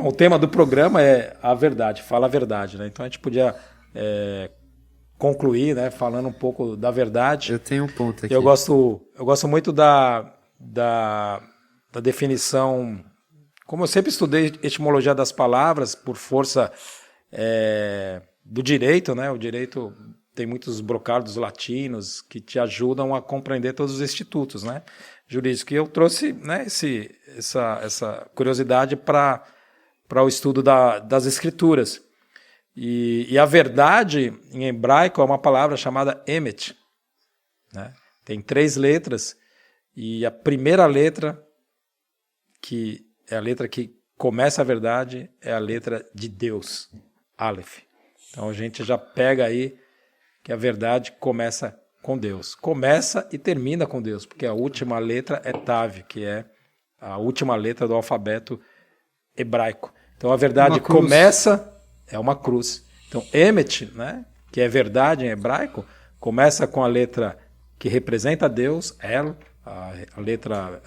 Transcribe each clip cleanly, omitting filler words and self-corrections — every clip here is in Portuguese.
Bom, o tema do programa é a verdade, fala a verdade, né? Então a gente podia concluir, né, falando um pouco da verdade. Eu tenho um ponto aqui. Eu gosto muito da definição. Como eu sempre estudei etimologia das palavras por força do direito, né? O direito tem muitos brocados latinos que te ajudam a compreender todos os institutos, né, jurídicos. E eu trouxe, né, essa curiosidade para o estudo das escrituras. E a verdade, em hebraico, é uma palavra chamada emet, né? Tem 3 letras, e a primeira letra, que é a letra que começa a verdade, é a letra de Deus, Aleph. Então a gente já pega aí que a verdade começa com Deus. Começa e termina com Deus, porque a última letra é Tav, que é a última letra do alfabeto hebraico. Então a verdade começa, é uma cruz. Então Emet, né, que é verdade em hebraico, começa com a letra que representa Deus, El, a letra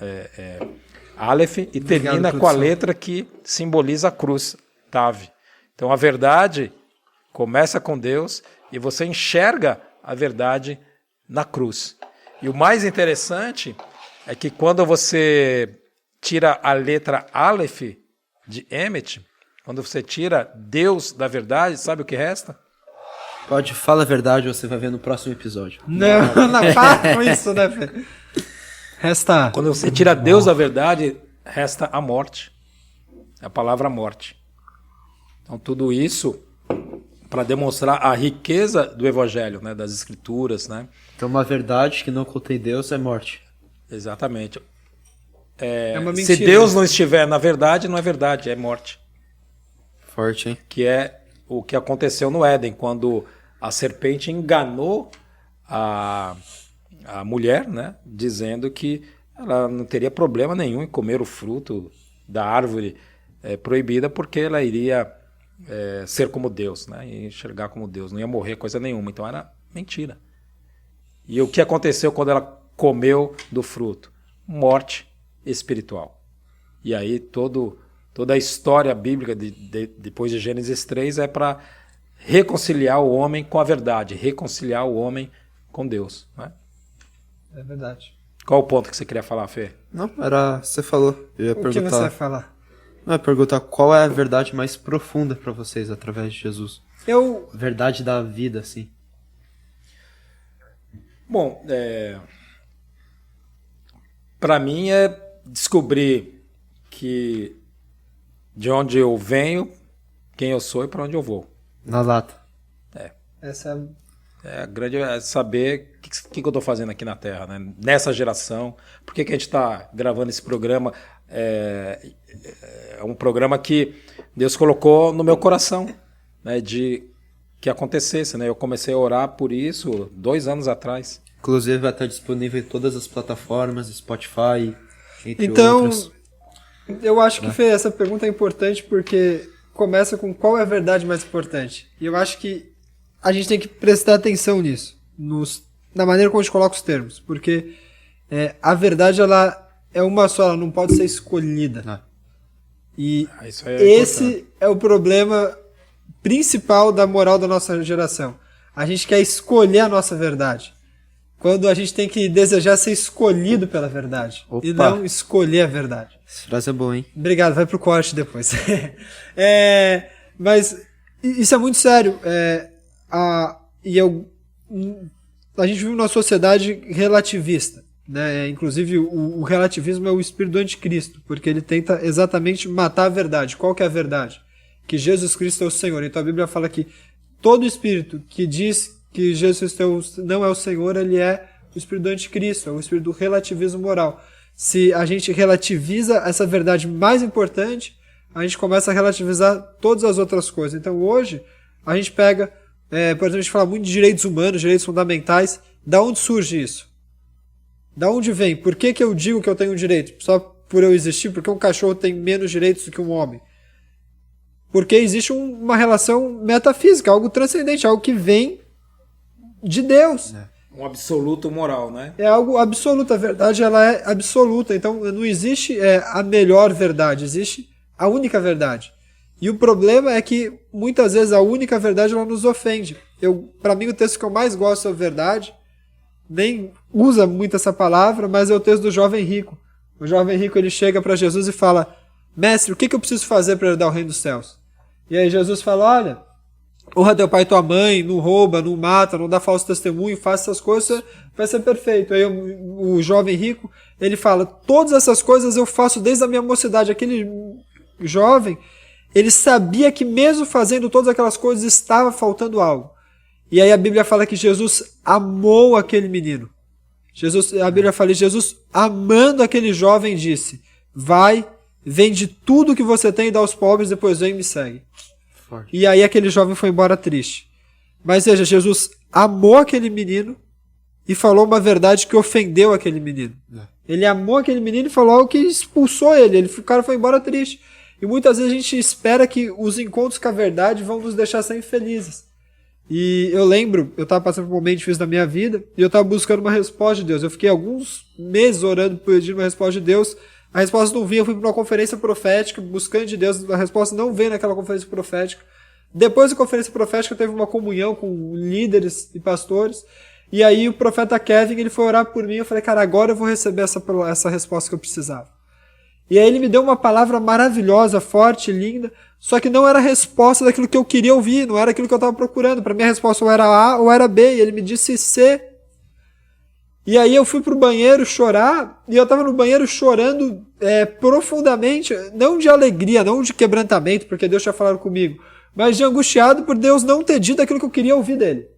Aleph, e termina com a letra que simboliza a cruz, Tav. Então a verdade começa com Deus e você enxerga a verdade na cruz. E o mais interessante é que quando você tira a letra Aleph de Emet, quando você tira Deus da verdade, sabe o que resta? Pode, fala a verdade, você vai ver no próximo episódio. Não, para com isso, né, Fê? Resta... Quando você tira Deus da verdade, resta a morte. A palavra morte. Então tudo isso para demonstrar a riqueza do evangelho, né, das escrituras, né? Então uma verdade que não contém Deus é morte. Exatamente. Uma mentira. Se Deus não estiver na verdade, não é verdade, é morte. Forte, hein? Que é o que aconteceu no Éden, quando a serpente enganou a mulher, né, dizendo que ela não teria problema nenhum em comer o fruto da árvore proibida, porque ela iria ser como Deus, né, e enxergar como Deus, não ia morrer coisa nenhuma. Então era mentira. E o que aconteceu quando ela comeu do fruto? Morte espiritual. E aí toda a história bíblica depois de Gênesis 3 é para reconciliar o homem com a verdade, reconciliar o homem com Deus, né? É verdade. Qual o ponto que você queria falar, Fê? Não, você falou. Eu ia O perguntar. que você vai falar? Eu ia perguntar qual é a verdade mais profunda para vocês através de Jesus. Verdade da vida, assim. Bom, para mim é descobrir que de onde eu venho, quem eu sou e para onde eu vou. Na lata. Essa É saber o que eu estou fazendo aqui na Terra, né? Nessa geração. Por que a gente está gravando esse programa? É um programa que Deus colocou no meu coração, né, de que acontecesse, né? Eu comecei a orar por isso 2 anos atrás. Inclusive vai estar disponível em todas as plataformas, Spotify, entre Então, outras. eu acho que, Fê, essa pergunta é importante porque começa com qual é a verdade mais importante. E eu acho que a gente tem que prestar atenção nisso, na maneira como a gente coloca os termos, porque a verdade ela é uma só, ela não pode ser escolhida. E Isso é esse importante. é o problema principal da moral da nossa geração. A gente quer escolher a nossa verdade, quando a gente tem que desejar ser escolhido pela verdade. Opa. E não escolher a verdade. Essa frase é boa, hein? Obrigado, vai pro corte depois. Mas isso é muito sério. A gente vive numa sociedade relativista, né? Inclusive o relativismo é o espírito do anticristo, porque ele tenta exatamente matar a verdade. Qual que é a verdade? Que Jesus Cristo é o Senhor. Então a Bíblia fala que todo espírito que diz que Jesus Cristo não é o Senhor, ele é o espírito do anticristo, é o espírito do relativismo moral. Se a gente relativiza essa verdade mais importante, a gente começa a relativizar todas as outras coisas. Então hoje, a gente pega, por exemplo, a gente fala muito de direitos humanos, direitos fundamentais. Da onde surge isso? Da onde vem? Por que eu digo que eu tenho um direito? Só por eu existir? Porque um cachorro tem menos direitos do que um homem? Porque existe uma relação metafísica, algo transcendente, algo que vem de Deus. Um absoluto moral, né? É algo absoluto, a verdade ela é absoluta, então não existe a melhor verdade, existe a única verdade. E o problema é que muitas vezes a única verdade ela nos ofende. Para mim o texto que eu mais gosto é a verdade, nem usa muito essa palavra, mas é o texto do jovem rico. O jovem rico ele chega para Jesus e fala: mestre, o que eu preciso fazer para herdar o reino dos céus? E aí Jesus fala: olha, honra teu pai e tua mãe, não rouba, não mata, não dá falso testemunho, faça essas coisas, vai ser perfeito. Aí o jovem rico, ele fala: todas essas coisas eu faço desde a minha mocidade. Aquele jovem, ele sabia que mesmo fazendo todas aquelas coisas estava faltando algo. E aí a Bíblia fala que Jesus amou aquele menino. A Bíblia fala que Jesus, amando aquele jovem, disse: vai, vende tudo que você tem e dá aos pobres, depois vem e me segue. Forte. E aí aquele jovem foi embora triste. Mas veja, Jesus amou aquele menino e falou uma verdade que ofendeu aquele menino. Ele amou aquele menino e falou algo que expulsou ele. O cara foi embora triste. E muitas vezes a gente espera que os encontros com a verdade vão nos deixar sempre felizes. E eu lembro, eu estava passando por um momento difícil da minha vida e eu estava buscando uma resposta de Deus. Eu fiquei alguns meses orando, pedindo uma resposta de Deus. A resposta não vinha, eu fui para uma conferência profética, buscando de Deus, a resposta não veio naquela conferência profética. Depois da conferência profética, teve uma comunhão com líderes e pastores. E aí o profeta Kevin, ele foi orar por mim. Eu falei: cara, agora eu vou receber essa resposta que eu precisava. E aí ele me deu uma palavra maravilhosa, forte, linda, só que não era a resposta daquilo que eu queria ouvir, não era aquilo que eu estava procurando. Para mim a resposta ou era A ou era B, e ele me disse C. E aí eu fui pro banheiro chorar, e eu estava no banheiro chorando profundamente, não de alegria, não de quebrantamento, porque Deus tinha falado comigo, mas de angustiado por Deus não ter dito aquilo que eu queria ouvir dele.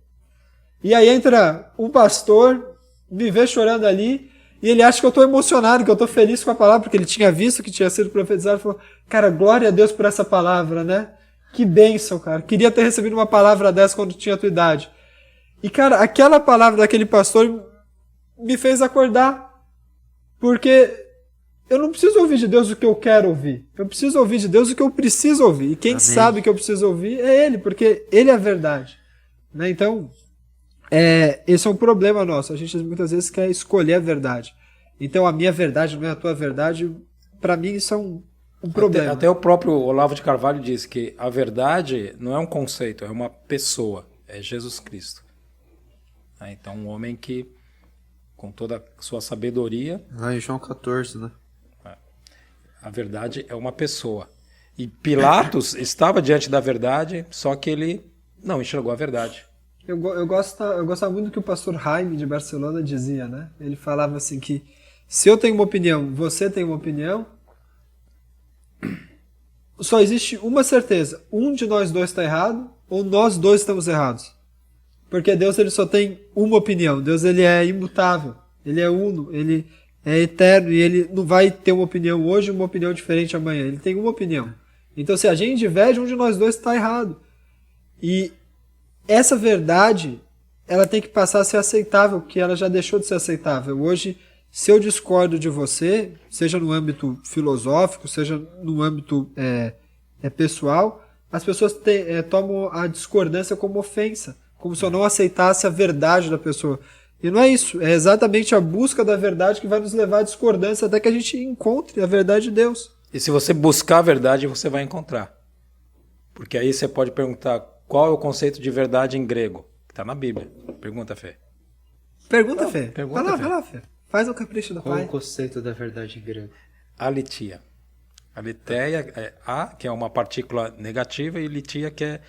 E aí entra um pastor, me vê chorando ali, e ele acha que eu estou emocionado, que eu estou feliz com a palavra, porque ele tinha visto que tinha sido profetizado, e falou: cara, glória a Deus por essa palavra, né? Que bênção, cara. Queria ter recebido uma palavra dessa quando tinha a tua idade. E, cara, aquela palavra daquele pastor me fez acordar, porque eu não preciso ouvir de Deus o que eu quero ouvir. Eu preciso ouvir de Deus o que eu preciso ouvir. E quem Amém. Sabe o que eu preciso ouvir é Ele, porque Ele é a verdade. Né? Então, esse é um problema nosso. A gente muitas vezes quer escolher a verdade. Então, a minha verdade não é a tua verdade. Para mim, isso é um problema. Até o próprio Olavo de Carvalho diz que a verdade não é um conceito, é uma pessoa. É Jesus Cristo. Então, um homem que, com toda a sua sabedoria... Lá em João 14, né? A verdade é uma pessoa. E Pilatos estava diante da verdade, só que ele não enxergou a verdade. Eu gostava muito do que o pastor Jaime de Barcelona dizia, né? Ele falava assim que se eu tenho uma opinião, você tem uma opinião, só existe uma certeza: um de nós dois está errado ou nós dois estamos errados. Porque Deus ele só tem uma opinião. Deus ele é imutável, ele é uno, ele é eterno e ele não vai ter uma opinião hoje e uma opinião diferente amanhã. Ele tem uma opinião. Então se a gente diverge, um de nós dois está errado. E essa verdade, ela tem que passar a ser aceitável, porque ela já deixou de ser aceitável. Hoje, se eu discordo de você, seja no âmbito filosófico, seja no âmbito pessoal, as pessoas tomam a discordância como ofensa, como se eu não aceitasse a verdade da pessoa. E não é isso, é exatamente a busca da verdade que vai nos levar à discordância até que a gente encontre a verdade de Deus. E se você buscar a verdade, você vai encontrar. Porque aí você pode perguntar: qual é o conceito de verdade em grego? Está na Bíblia. Pergunta, Fê. Pergunta, Fê. Pergunta, vai lá, Fê. Faz o capricho do pai. Qual é o conceito da verdade em grego? Aletheia. Aletheia é a, que é uma partícula negativa, e litia, que é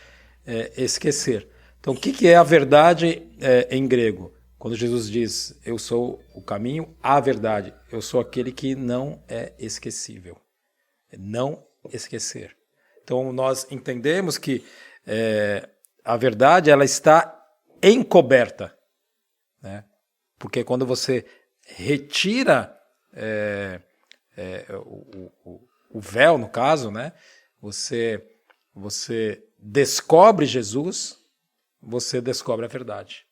esquecer. Então, o que é a verdade em grego? Quando Jesus diz: eu sou o caminho, a verdade. Eu sou aquele que não é esquecível. Não esquecer. Então, nós entendemos que a verdade ela está encoberta, né? Porque quando você retira o véu, no caso, né? Você descobre Jesus, você descobre a verdade.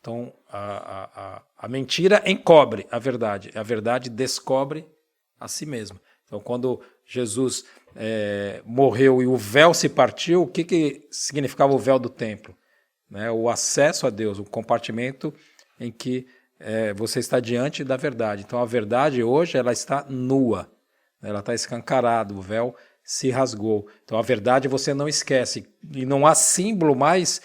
Então a mentira encobre a verdade descobre a si mesma. Então quando Jesus morreu e o véu se partiu, o que significava o véu do templo? Né? O acesso a Deus, o compartimento em que você está diante da verdade. Então a verdade hoje ela está nua, ela está escancarada, o véu se rasgou. Então a verdade você não esquece. E não há símbolo mais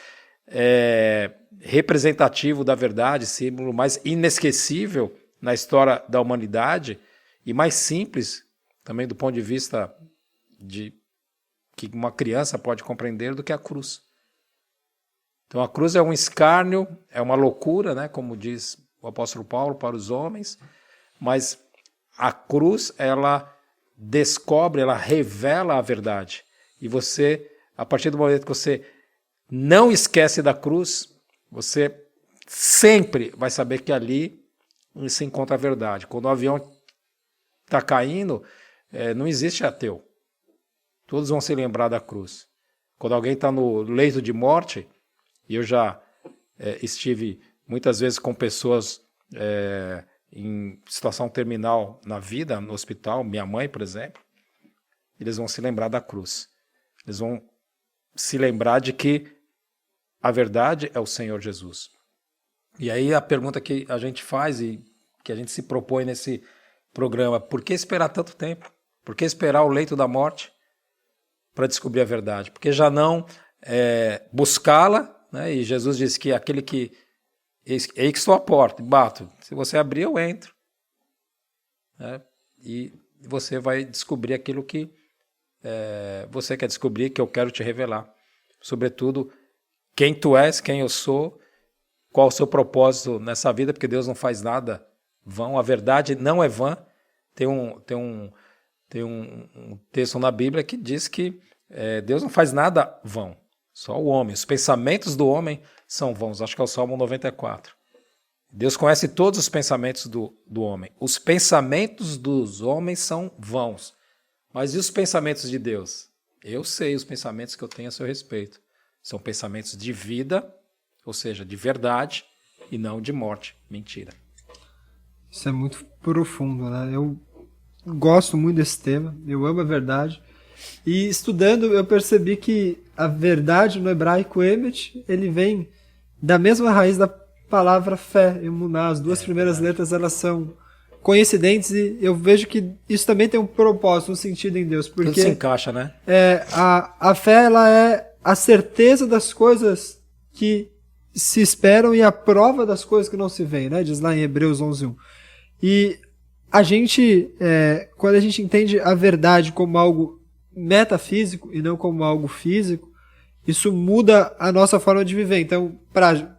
representativo da verdade, símbolo mais inesquecível na história da humanidade e mais simples também do ponto de vista de que uma criança pode compreender do que a cruz. Então a cruz é um escárnio, é uma loucura, né, como diz o apóstolo Paulo, para os homens, mas a cruz, ela descobre, ela revela a verdade. E você, a partir do momento que você não esquece da cruz, você sempre vai saber que ali se encontra a verdade. Quando o avião está caindo, não existe ateu. Todos vão se lembrar da cruz. Quando alguém está no leito de morte, e eu já estive muitas vezes com pessoas em situação terminal na vida, no hospital, minha mãe, por exemplo, eles vão se lembrar da cruz. Eles vão se lembrar de que a verdade é o Senhor Jesus. E aí a pergunta que a gente faz e que a gente se propõe nesse programa, por que esperar tanto tempo? Por que esperar o leito da morte para descobrir a verdade? Porque já não buscá-la, né? E Jesus disse que aquele que eis que estou à porta, bato. Se você abrir, eu entro. Né? E você vai descobrir aquilo que você quer descobrir, que eu quero te revelar. Sobretudo, quem tu és, quem eu sou, qual o seu propósito nessa vida, porque Deus não faz nada vão. A verdade não é vã. Tem um texto na Bíblia que diz que Deus não faz nada vão. Só o homem. Os pensamentos do homem são vãos. Acho que é o Salmo 94. Deus conhece todos os pensamentos do homem. Os pensamentos dos homens são vãos. Mas e os pensamentos de Deus? Eu sei os pensamentos que eu tenho a seu respeito. São pensamentos de vida, ou seja, de verdade, e não de morte, mentira. Isso é muito profundo, né? Eu gosto muito desse tema, eu amo a verdade. E estudando, eu percebi que a verdade no hebraico emet, ele vem da mesma raiz da palavra fé, emuná. As duas primeiras letras, elas são coincidentes e eu vejo que isso também tem um propósito, um sentido em Deus. Porque tudo se encaixa, né? A fé, ela é a certeza das coisas que se esperam e a prova das coisas que não se veem, né? Diz lá em Hebreus 11:1. E a gente, quando a gente entende a verdade como algo metafísico e não como algo físico, isso muda a nossa forma de viver. Então,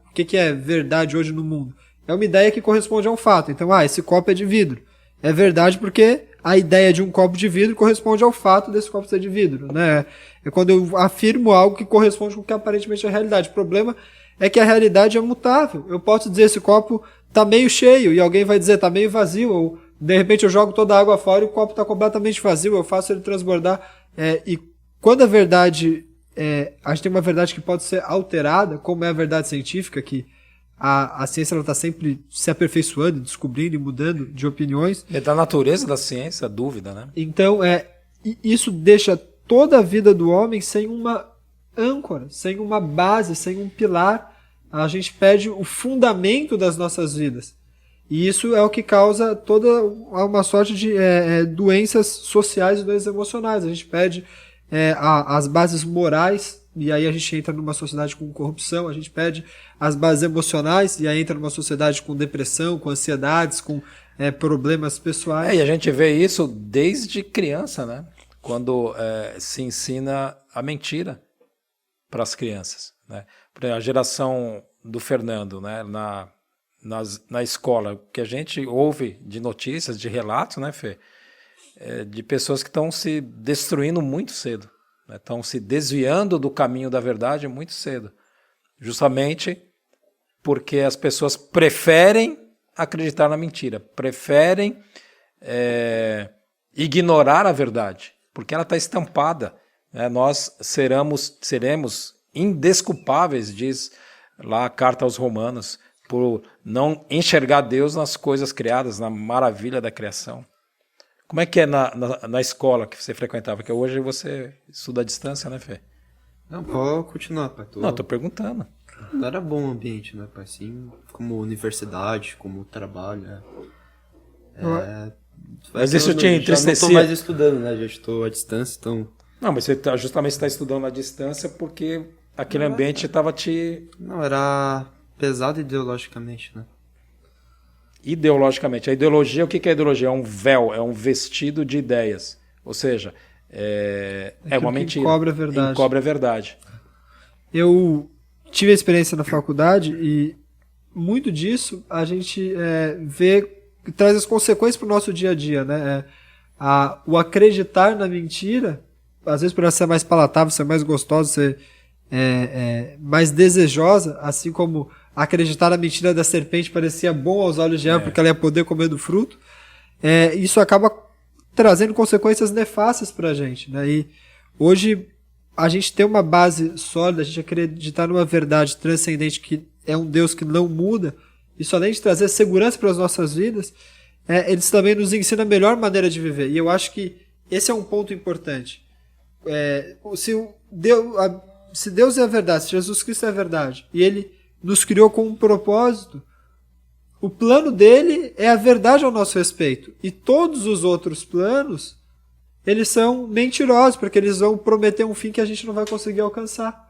o que é verdade hoje no mundo? É uma ideia que corresponde a um fato. Então, esse copo é de vidro. É verdade porque a ideia de um copo de vidro corresponde ao fato desse copo ser de vidro, né? É quando eu afirmo algo que corresponde com o que aparentemente é a realidade. O problema é que a realidade é mutável. Eu posso dizer esse copo tá meio cheio e alguém vai dizer tá meio vazio, ou de repente eu jogo toda a água fora e o copo está completamente vazio, eu faço ele transbordar. E quando a verdade, a gente tem uma verdade que pode ser alterada, como é a verdade científica, que a ciência está sempre se aperfeiçoando, descobrindo e mudando de opiniões. É da natureza da ciência, a dúvida, né? Então, isso deixa toda a vida do homem sem uma âncora, sem uma base, sem um pilar. A gente perde o fundamento das nossas vidas. E isso é o que causa toda uma sorte de doenças sociais e doenças emocionais. A gente perde as bases morais, e aí a gente entra numa sociedade com corrupção. A gente perde as bases emocionais, e aí entra numa sociedade com depressão, com ansiedades, com problemas pessoais. E a gente vê isso desde criança, né? Quando se ensina a mentira para as crianças, né? A geração do Fernando, né? Na escola, o que a gente ouve de notícias, de relatos, né, Fê? De pessoas que estão se destruindo muito cedo, né? Estão se desviando do caminho da verdade muito cedo, justamente porque as pessoas preferem acreditar na mentira, preferem ignorar a verdade, porque ela está estampada, né? Nós seremos indesculpáveis, diz lá a carta aos Romanos, por não enxergar Deus nas coisas criadas, na maravilha da criação. Como é que é na escola que você frequentava? Que hoje você estuda à distância, né, Fê? Não, pode continuar, pai. Não, estou perguntando. Não era bom o ambiente, né, pai? Assim, como universidade, como trabalho. Mas isso te já não entristecia? estou mais estudando, né? Já estou à distância, então... Não, mas você justamente está estudando à distância porque aquele ambiente estava te... Não, era pesado ideologicamente, né? Ideologicamente. A ideologia, o que é a ideologia? É um véu, é um vestido de ideias. Ou seja, é uma mentira. Encobre a verdade. Encobre a verdade. Eu tive a experiência na faculdade e muito disso a gente vê, traz as consequências para o nosso dia a dia, né? O acreditar na mentira, às vezes por ela ser mais palatável, ser mais gostosa, ser mais desejosa, assim como acreditar na mentira da serpente parecia bom aos olhos de Eva porque ela ia poder comer do fruto, isso acaba trazendo consequências nefastas para a gente, né? E hoje a gente tem uma base sólida, a gente acreditar numa verdade transcendente que é um Deus que não muda, isso além de trazer segurança para as nossas vidas, eles também nos ensinam a melhor maneira de viver. E eu acho que esse é um ponto importante. Se Deus é a verdade, se Jesus Cristo é a verdade, e Ele nos criou com um propósito, o plano dele é a verdade ao nosso respeito. E todos os outros planos, eles são mentirosos, porque eles vão prometer um fim que a gente não vai conseguir alcançar.